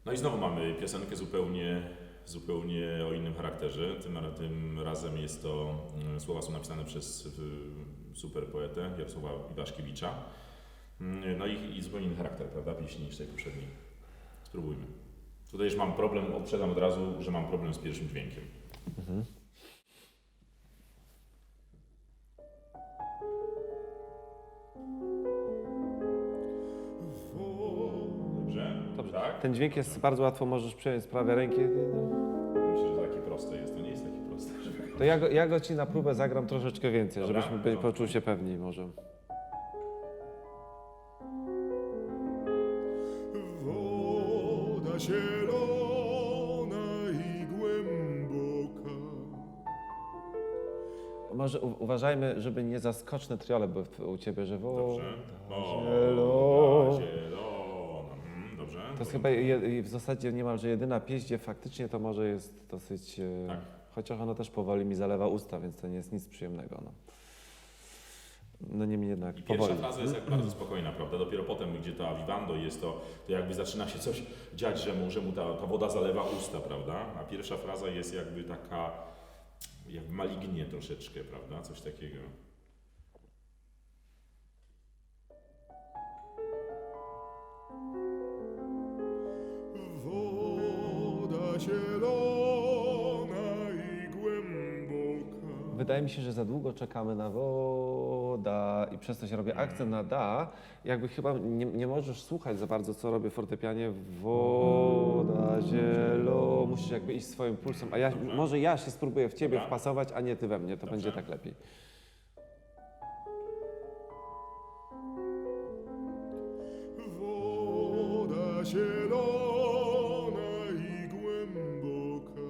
No i znowu mamy piosenkę zupełnie o innym charakterze. Tym razem jest to, słowa są napisane przez super poetę Jarosława Iwaszkiewicza. No i zupełnie inny charakter, prawda, pieśni niż tej poprzedniej. Spróbujmy. Tutaj już mam problem, odprzedzam od razu, że mam problem z pierwszym dźwiękiem. Mhm. Dobrze? Tak? Ten dźwięk jest bardzo łatwo, możesz przejąć sprawę ręki. Myślę, że takie proste jest. To nie jest takie proste. To ja go ci na próbę zagram troszeczkę więcej, Dobra, żebyśmy poczuli się pewni może. Woda zielona i głęboka. Może uważajmy, żeby nie za skoczne triole były u ciebie, że woda Dobrze. Zielona. Dobrze. To jest chyba w zasadzie niemalże jedyna pieśń, gdzie faktycznie to może jest dosyć... Tak. Chociaż ona też powoli mi zalewa usta, więc to nie jest nic przyjemnego. No niemniej jednak Pierwsza powoli. fraza jest jak bardzo spokojna, prawda? Dopiero potem, gdzie to awivando jest, to jakby zaczyna się coś dziać, że mu ta woda zalewa usta, prawda? A pierwsza fraza jest jakby taka, jakby malignie troszeczkę, prawda? Coś takiego. Woda zielona i głęboka. Wydaje mi się, że za długo czekamy na woda i przez to się robię akcent na da. Jakby chyba nie możesz słuchać za bardzo, co robię w fortepianie. Woda, zielo. Musisz jakby iść swoim pulsem. A może ja się spróbuję w ciebie Dobra. wpasować, a nie ty we mnie. To Dobrze. będzie tak lepiej. Woda zielona i głęboka.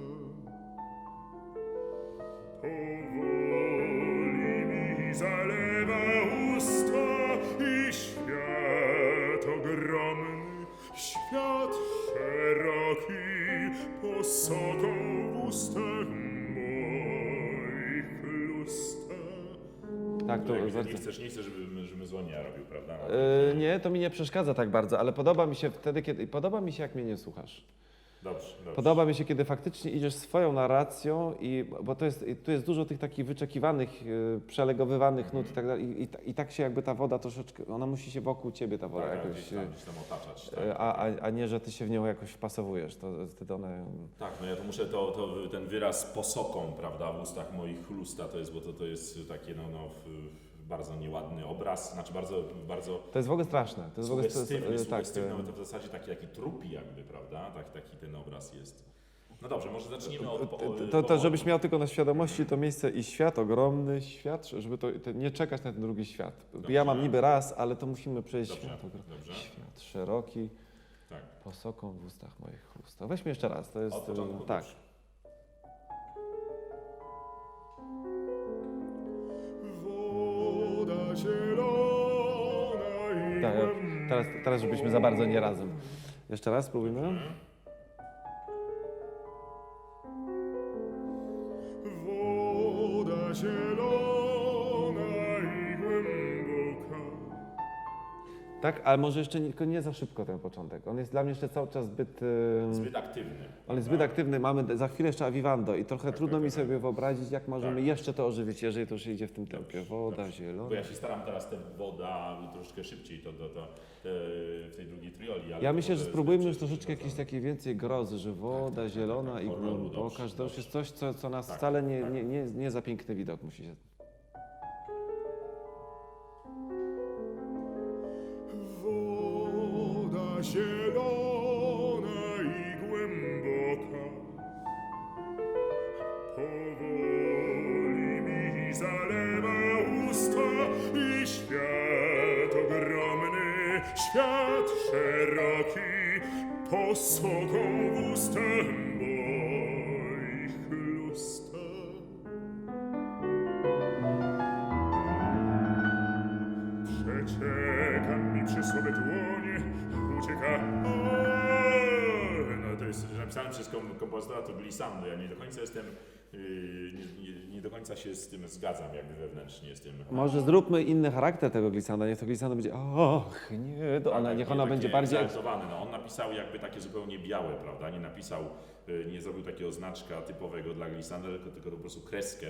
Powoli mi zalewa usta i świat ogromny, świat szeroki, posoką w ustach moich lusta. Tak, to Nie bardzo... chcesz, żeby Złonia robił, prawda? Nie, to mi nie przeszkadza tak bardzo, ale podoba mi się wtedy, podoba mi się, jak mnie nie słuchasz. Dobrze. Podoba mi się, kiedy faktycznie idziesz swoją narracją, bo tu jest dużo tych takich wyczekiwanych, przelegowywanych nut i tak dalej. I tak się jakby ta woda troszeczkę, ona musi się wokół ciebie ta woda Tak, jakoś, gdzieś tam otaczać. Tak. a nie, że ty się w nią jakoś wpasowujesz. To wtedy ona... Tak, no ja to muszę ten wyraz posoką, prawda, w ustach moich chlusta, to jest, bo to jest taki bardzo nieładny obraz, znaczy bardzo To jest w ogóle straszne. To jest sugestywny, tak, to w zasadzie taki trupi jakby, prawda, taki ten obraz jest. No dobrze, może zacznijmy od... to żebyś miał tylko na świadomości to miejsce i świat, ogromny świat, żeby to nie czekać na ten drugi świat. Dobrze. Ja mam niby raz, ale to musimy przejść Dobrze, świat. dobrze. Świat szeroki, Tak. posoką w ustach moich chlusta. Weźmy jeszcze raz, to jest... Od początku, tak. dobrze. Woda zielona i Tak, głęboka. teraz żebyśmy za bardzo nie razem. Jeszcze raz spróbujmy. Woda zielona i głęboka. Tak, ale może jeszcze tylko nie za szybko ten początek. On jest dla mnie jeszcze cały czas Zbyt aktywny. on jest zbyt aktywny, mamy za chwilę jeszcze awivando i trochę trudno mi tak. sobie wyobrazić, jak możemy jeszcze to ożywić, jeżeli to już idzie w tym tempie. Woda Dobrze. zielona. Bo ja się staram teraz tę woda troszkę szybciej w tej drugiej trioli. Ale Ja myślę, to że jest spróbujmy już zbyt troszeczkę jakiejś takiej więcej grozy, że woda zielona i horroru, głęboka, dobrze, że to już jest coś, co nas Tak, wcale tak. nie za piękny widok musi się... Woda zielona i głęboka. Powoli mi zalewa usta i świat ogromny, świat szeroki, posoką w ustach moich lusta. Przecieka mi przez słabe dłonie, ucieka. No to jest napisane przez kompozytora, to Glissando. Ja nie do końca jestem nie do końca się z tym zgadzam jakby wewnętrznie z tym. Może zróbmy inny charakter tego glissanda, niech to glissando będzie och, nie, niech ona będzie bardziej... egzaltowane. No, on napisał jakby takie zupełnie białe, prawda? Nie napisał, nie zrobił takiego znaczka typowego dla glissanda, tylko po prostu kreskę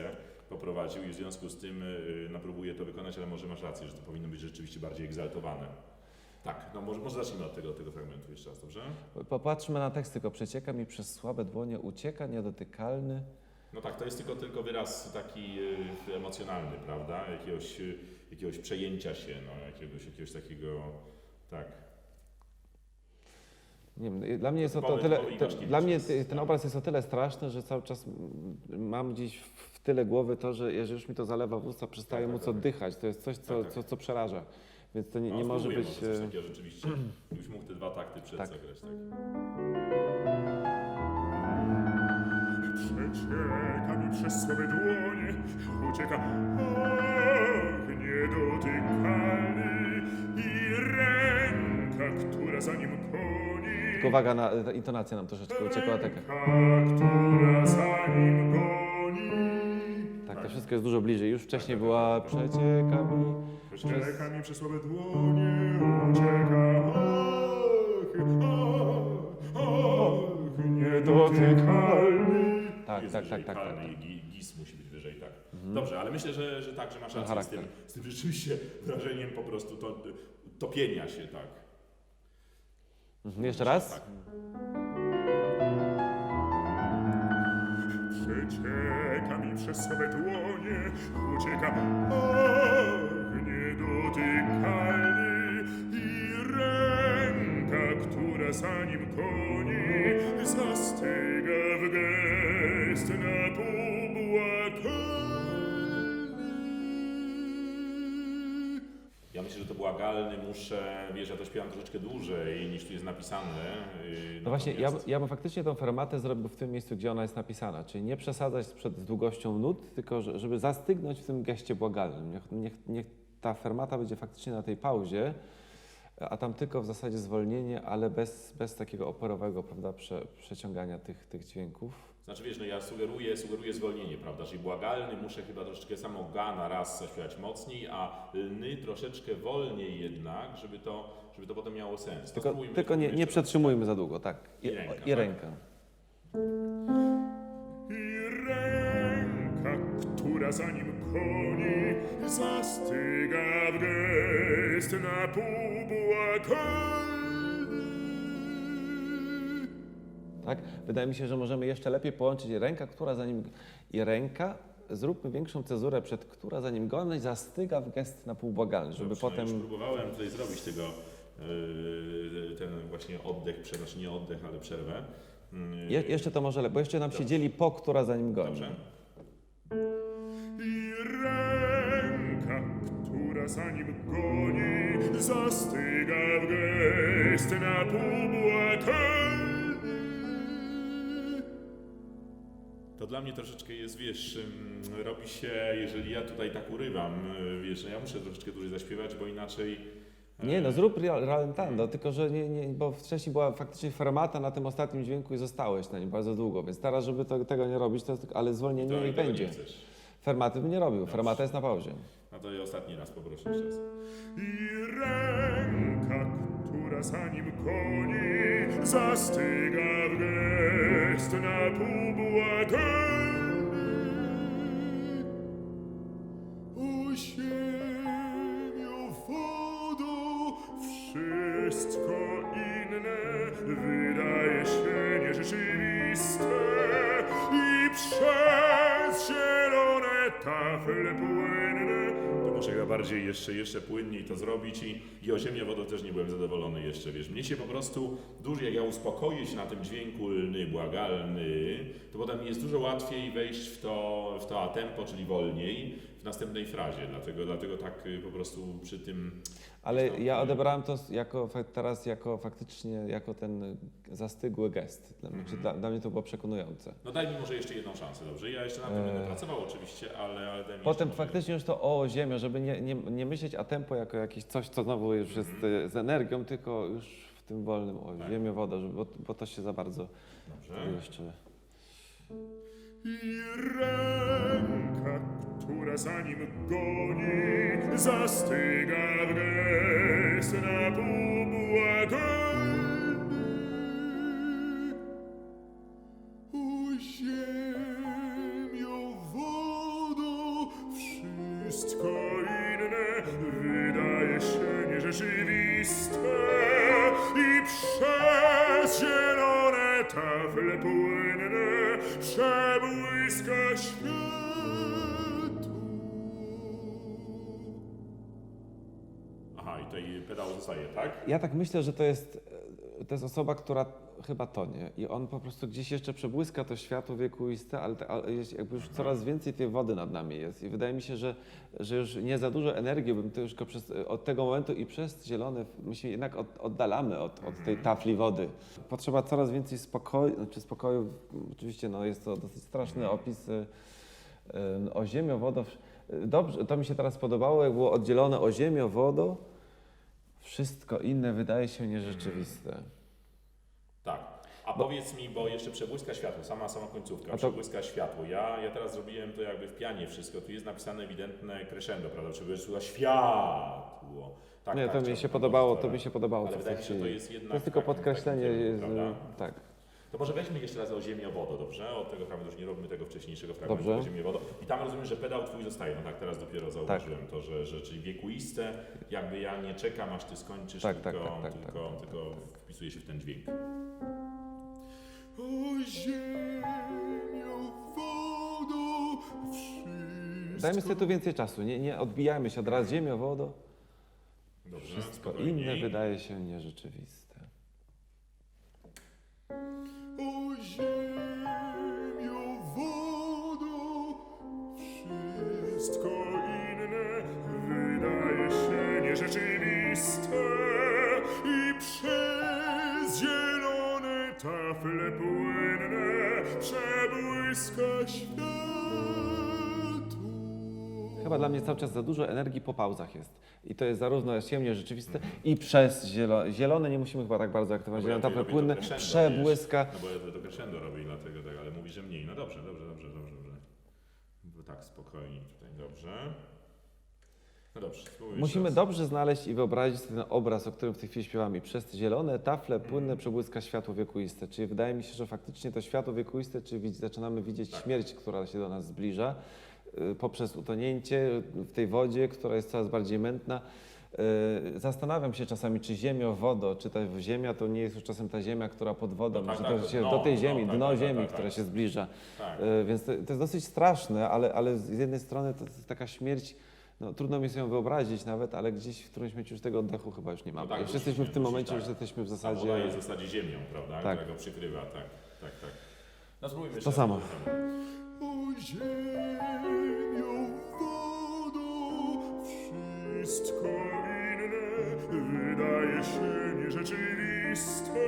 poprowadził i w związku z tym no, próbuje to wykonać, ale może masz rację, że to powinno być rzeczywiście bardziej egzaltowane. Tak, no może zacznijmy od tego fragmentu jeszcze raz, dobrze? Popatrzmy na tekst, tylko przecieka mi przez słabe dłonie, ucieka niedotykalny. No tak, to jest tylko wyraz taki emocjonalny, prawda? Jakiegoś przejęcia się, no, jakiegoś takiego, tak. Nie wiem, dla mnie jest to Typowy tyle, Iwaszkiewicz dla mnie jest, ten no. obraz jest o tyle straszny, że cały czas mam gdzieś w tyle głowy to, że jeżeli już mi to zalewa w usta, przestaje Tak, mu tak, co tak. dychać. To jest coś, Tak. co przeraża. Więc to nie No, może spróbuję być... może coś takiego rzeczywiście, byś mógł te dwa takty zagrać, tak. Przecieka mi przez słabe dłonie, ucieka, ach, niedotykalny i ręka, która za nim goni. Tylko uwaga, ta intonacja nam troszeczkę uciekła. Tak, Ręka, która za nim goni. tak, to wszystko jest dużo bliżej. Już wcześniej była przecieka mi... Przecieka mi przez słabe dłonie, ucieka, ach, niedotykalny. Tak, Jest tak, wyżej, tak. kalny i gis musi być wyżej, tak. Dobrze, ale myślę, że tak, że masz Ten rację charakter. z tym rzeczywiście wrażeniem po prostu topienia się, tak. Jeszcze raz? Tak. Przecieka mi przez słabe dłonie, ucieka, ach, niedotykalny i ręka, która za nim goni, zastyga w gest na półbłagany. Ja myślę, że to błagalny, muszę, wiesz, ja to śpiewam troszeczkę dłużej niż tu jest napisane. No właśnie, natomiast- ja bym faktycznie tą fermatę zrobił w tym miejscu, gdzie ona jest napisana. Czyli nie przesadzać z długością nut, tylko żeby zastygnąć w tym geście błagalnym. Niech ta fermata będzie faktycznie na tej pauzie, a tam tylko w zasadzie zwolnienie, ale bez takiego oporowego, prawda, przeciągania tych dźwięków. Znaczy wiesz, no ja sugeruję zwolnienie, prawda, czyli błagalny muszę chyba troszeczkę samo ga na raz zaśpiewać mocniej, a lny troszeczkę wolniej jednak, żeby to potem miało sens. To spróbujmy Tylko nie jeszcze raz. przetrzymujmy za długo, tak. I ręka, I tak. ręka. I ręka, która za nim goni, zastyga w gest na półbłagany. Tak? Wydaje mi się, że możemy jeszcze lepiej połączyć ręka, która za nim... I ręka, zróbmy większą cezurę przed która za nim goni, zastyga w gest na półbłagalny, żeby Dobrze, potem... No już próbowałem tutaj zrobić tego, ten właśnie oddech, znaczy nie oddech, ale przerwę. Jeszcze to może lepiej, bo jeszcze nam się dzieli po, która za nim goni. Dobrze. I ręka, która za nim goni, zastyga w gest na półbłagany. To dla mnie troszeczkę jest, wiesz, robi się, jeżeli ja tutaj tak urywam, wiesz, no ja muszę troszeczkę dłużej zaśpiewać, bo inaczej... Nie, no zrób ralentando, tylko że nie, bo wcześniej była faktycznie fermata na tym ostatnim dźwięku i zostałeś na nim bardzo długo, więc teraz, żeby tego nie robić, to jest, ale zwolnienie niech tego będzie. nie chcesz. Fermaty bym nie robił, fermata jest na pauzie. No to ja ostatni raz poproszę jeszcze raz. I ręka, która za nim goni, zastyga w gest na półbłagany. O ziemio, wodo, wszystko inne wydaje się nierzeczywiste i przez zielone tafle płynne. To muszę chyba bardziej jeszcze płynniej to zrobić i o ziemię wodą też nie byłem zadowolony jeszcze, wiesz. Mnie się po prostu dużo, jak ja uspokoję się na tym dźwięku lny, błagalny, to potem mi jest dużo łatwiej wejść w to a tempo, czyli wolniej, w następnej frazie. Dlatego tak po prostu przy tym... Ale ja odebrałem to teraz jako faktycznie jako ten zastygły gest. Dla mnie to było przekonujące. No daj mi może jeszcze jedną szansę, dobrze? Ja jeszcze na tym będę pracował oczywiście, ale daj mi Potem jeszcze może- faktycznie już to o ziemię, żeby nie myśleć a tempo jako jakieś coś, co znowu już jest z energią, tylko już w tym wolnym o ziemię, woda, bo to się za bardzo Dobrze. jeszcze... i ręka, która za nim goni, zastyga w gest na pół błagalny. O ziemio, wodo, wszystko inne wydaje się nierzeczywiste i przez zielone tafle płynne przebłyska światło. Aha, i tutaj pedał zostaje, tak? Ja tak myślę, że to jest osoba, która chyba tonie i on po prostu gdzieś jeszcze przebłyska to światło wiekuiste, ale jakby już coraz więcej tej wody nad nami jest i wydaje mi się, że już nie za dużo energii bym to już go od tego momentu i przez zielone my się jednak oddalamy od tej tafli wody. Potrzeba coraz więcej spokoju, oczywiście no, jest to dosyć straszny opis o ziemio, wodo. Dobrze, to mi się teraz podobało, jak było oddzielone o ziemio, wodo, wszystko inne wydaje się nierzeczywiste. Tak. A powiedz mi, bo jeszcze przebłyska światło, sama końcówka, przebłyska światło. Ja teraz zrobiłem to jakby w pianie wszystko, tu jest napisane ewidentne crescendo, prawda? Przebłyska światło. Tak, Nie, tak, to mi się podobało, to mi się podobało. Ale co wydaje mi się, że to jest jednak... To jest tylko takim podkreślenie, kierunku, jest, prawda? tak. To może weźmy jeszcze raz o ziemię, o wodę, dobrze? Od tego fragmentu, już nie robimy tego wcześniejszego fragmentu Dobrze. o ziemię, wodę. I tam rozumiem, że pedał twój zostaje, no tak, teraz dopiero zauważyłem to, że czyli wiekuiste, jakby ja nie czekam, aż ty skończysz, Tak, tylko wpisuje się w ten dźwięk. O ziemio, wodo, Dajmy sobie tu więcej czasu, nie odbijajmy się od razu ziemio, wodo. Dobrze, Wszystko spokojniej. inne wydaje się nierzeczywiste. O ziemio, wodo, wszystko inne wydaje się nierzeczywiste i przez zielone tafle płynne przebłyska światło. Chyba dla mnie cały czas za dużo energii po pauzach jest. I to jest zarówno ciemnie rzeczywiste i przez zielone nie musimy chyba tak bardzo aktywować. No bo ja Zielone tutaj tafle robię płynne, to crescendo, przebłyska. wiesz, no bo ja to crescendo robię i dlatego tak, ale mówi, że mniej. No dobrze. Bo tak, spokojnie tutaj, dobrze. No dobrze, spróbuję Musimy jeszcze raz. dobrze znaleźć i wyobrazić sobie ten obraz, o którym w tej chwili śpiewamy. Przez zielone tafle płynne przebłyska światło wiekuiste. Czyli wydaje mi się, że faktycznie to światło wiekuiste, czyli zaczynamy widzieć śmierć, która się do nas zbliża poprzez utonięcie w tej wodzie, która jest coraz bardziej mętna. Zastanawiam się czasami, czy ziemio, wodo, czy ta ziemia to nie jest już czasem ta ziemia, która pod wodą, No tak, że tak, to się dno, do tej dno, ziemi, tak, dno tak, ziemi, tak, która tak. się zbliża. Tak. Więc to jest dosyć straszne, ale z jednej strony to jest taka śmierć, no, trudno mi sobie ją wyobrazić nawet, ale gdzieś w którymś momencie już tego oddechu chyba już nie mamy. tak, Już dusi jesteśmy się, w tym dusi, momencie, tak. już jesteśmy w Ta zasadzie... woda jest w zasadzie ziemią, prawda? Tak. Która go przykrywa, tak. No spróbujmy To jeszcze raz. samo. O ziemio, wodo, wszystko inne wydaje się nierzeczywiste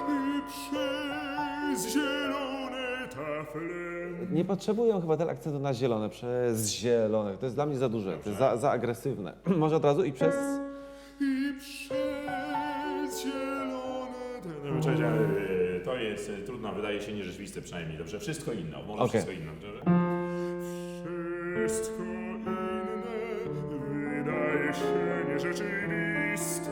i przez zielone tafle. Nie potrzebują chyba ten akcentu na zielone, przez zielone. To jest dla mnie za duże, to jest za agresywne. Może od razu i przez... I przez zielone tafle. Cześć, to jest trudno, wydaje się nierzeczywiste przynajmniej, dobrze? Wszystko inne, może Okej. wszystko inne, dobrze? Wszystko inne wydaje się nierzeczywiste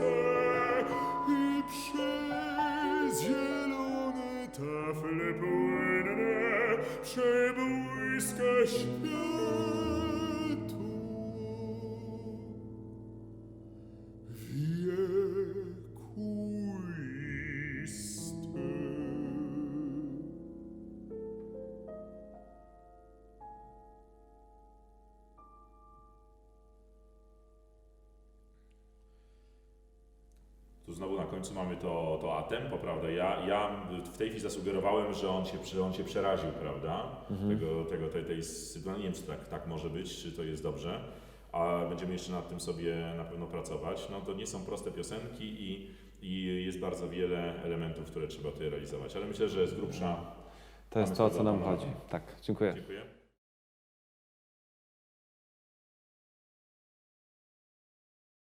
i przez zielone tafle płynne przebłyska światło. Wiekuiste. Tu znowu na końcu mamy to a tempo, prawda? Ja w tej chwili zasugerowałem, że on się przeraził, prawda? Tej sytuacji. Nie wiem, czy tak może być, czy to jest dobrze, a będziemy jeszcze nad tym sobie na pewno pracować. No to nie są proste piosenki i jest bardzo wiele elementów, które trzeba tutaj realizować, ale myślę, że z grubsza To jest mamy to, o co nam zapanowane. chodzi. Tak, dziękuję. Dziękuję.